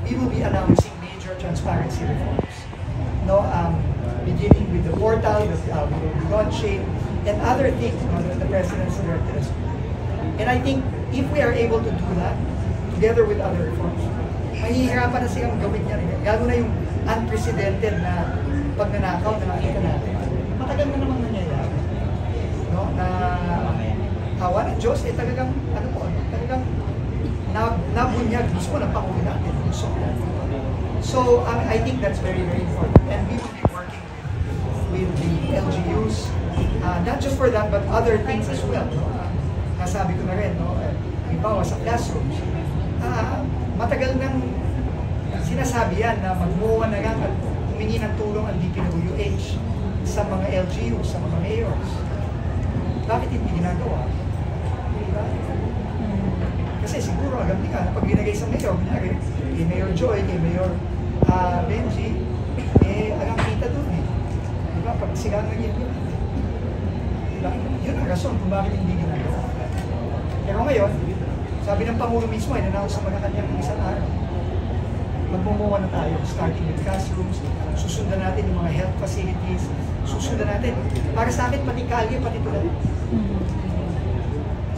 we will be announcing major transparency reforms. No, beginning with the portal that we will be launching, and other things that the President's directed us. And I think if we are able to do that, together with other reforms, mahihirapan na silang gawin yan. Lalo na yung unprecedented na pagnanakaw na nakita natin. Matagal na namang nangyayari. No? Na awa ng Diyos, talagang, talagang nabunyag mismo ng Pangulo natin. So I think that's very, very important. And we will be working with the LGUs, not just for that, but other things as well. No? Nasabi ko na rin, no? Halimbawa sa classrooms, matagal nang sinasabi yan na magmuha na lang at humingi ng tulong ang DPWH sa mga LGUs, sa mga mayors. Bakit hindi ginagawa? Diba? Kasi siguro alam niya, pag ginagay sa mayor, kunyari, kay Mayor Joy, kay Mayor Benji, alam kita doon eh. Diba? Pag sila nag-implement. Diba? Yun ang rason kung bakit hindi ginagawa. Pero ngayon, sabi ng Pangulo mismo, in-announce sa mga kanyang isang araw. Magmumuha na tayo, starting with classrooms, susundan natin yung mga health facilities, susundan natin. Para sa akin, pati kalye, pati tulad.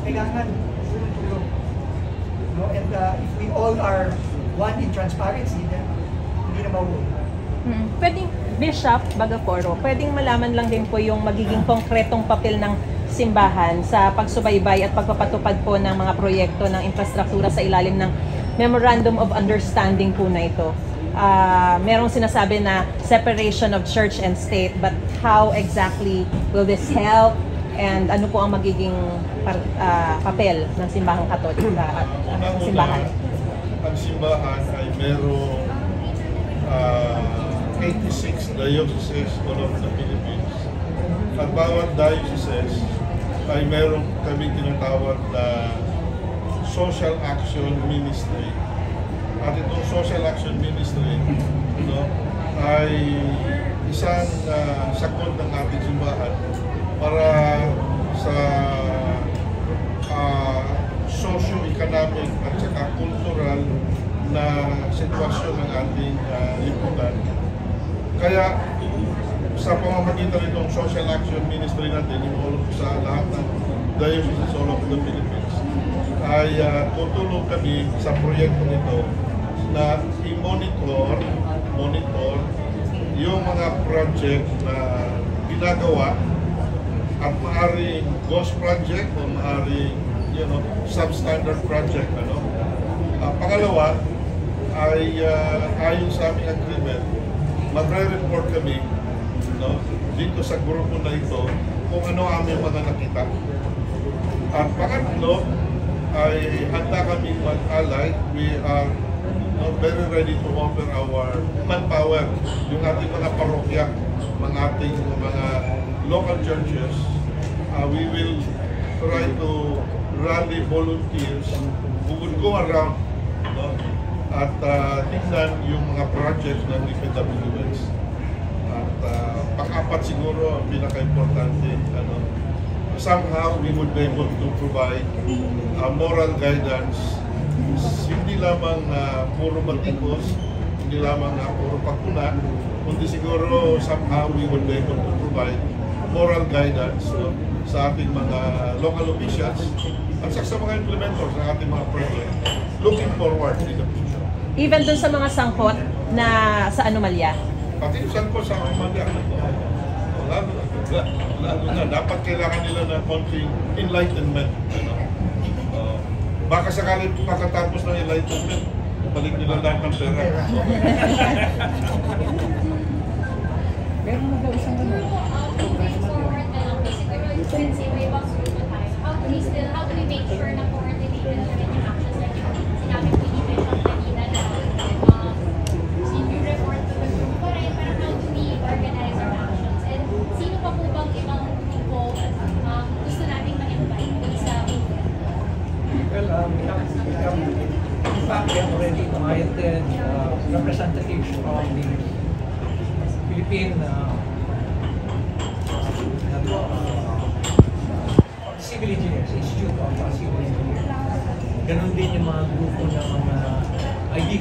Kailangan, tulong-tulong. No? And if we all are one in transparency, then hindi na mauwi. Pwedeng, Bishop Bagaporo, pwedeng malaman lang din po yung magiging konkretong papel ng simbahan sa pagsubaybay at pagpapatupad po ng mga proyekto ng infrastruktura sa ilalim ng Memorandum of Understanding po na ito. Merong sinasabi na separation of church and state, but how exactly will this help and ano po ang magiging papel ng simbahang Katolika at simbahan? Ang simbahan ay merong 86 dioceses all over the Philippines. At bawat diocese ay meron kami tinatawag na Social Action Ministry. At itong Social Action Ministry ay isang sakot ng ating simbahan para sa socio-economic at saka cultural na sitwasyon ng ating lipunan. Kaya sa pamamagitan nitong Social Action Ministry natin, sa lahat ng dioceses all over the Philippines, ay tutulong kami sa proyekto nito na i-monitor yung mga project na ginagawa at maaaring ghost project o maaaring substandard project. Pangalawa ay ayon sa aming agreement, magre-report kami dito sa grupo na ito kung ano aming mga nakita. At pangatlo ay handa kami mag-alay. We are very ready to offer our manpower, yung ating mga parokya, mga ating mga local churches. We will try to rally volunteers who would go around at tingnan yung mga projects ng DPWH. At pang-apat siguro ang pinaka-importante, somehow we would be able to provide moral guidance, hindi lamang puro batikos, hindi lamang puro pakuna, kundi siguro somehow we would be able to provide moral guidance sa ating mga local officials at sa mga implementors ng ating mga project looking forward in the future. Even dun sa mga sangkot na sa anomalya? Pati yung sangkot sa anomalya. Lalo na, dapat kailangan nila ng konting enlightenment. Baka sakali pagkatapos ng enlightenment, balik nila lahat ng pera. Meron na daw isang how do we make sure na coordinated naman yung actions like sinabi ko i-mention kanina na report to the group pa rin, parang how do we organize our actions and sino pa po bang ibang grupo gusto nating ma-invite sa Well, in fact, we have already invited representatives from the Philippine Civil Engineers, Institute of Civil Engineers. Ganon din yung mga grupo ng mga ID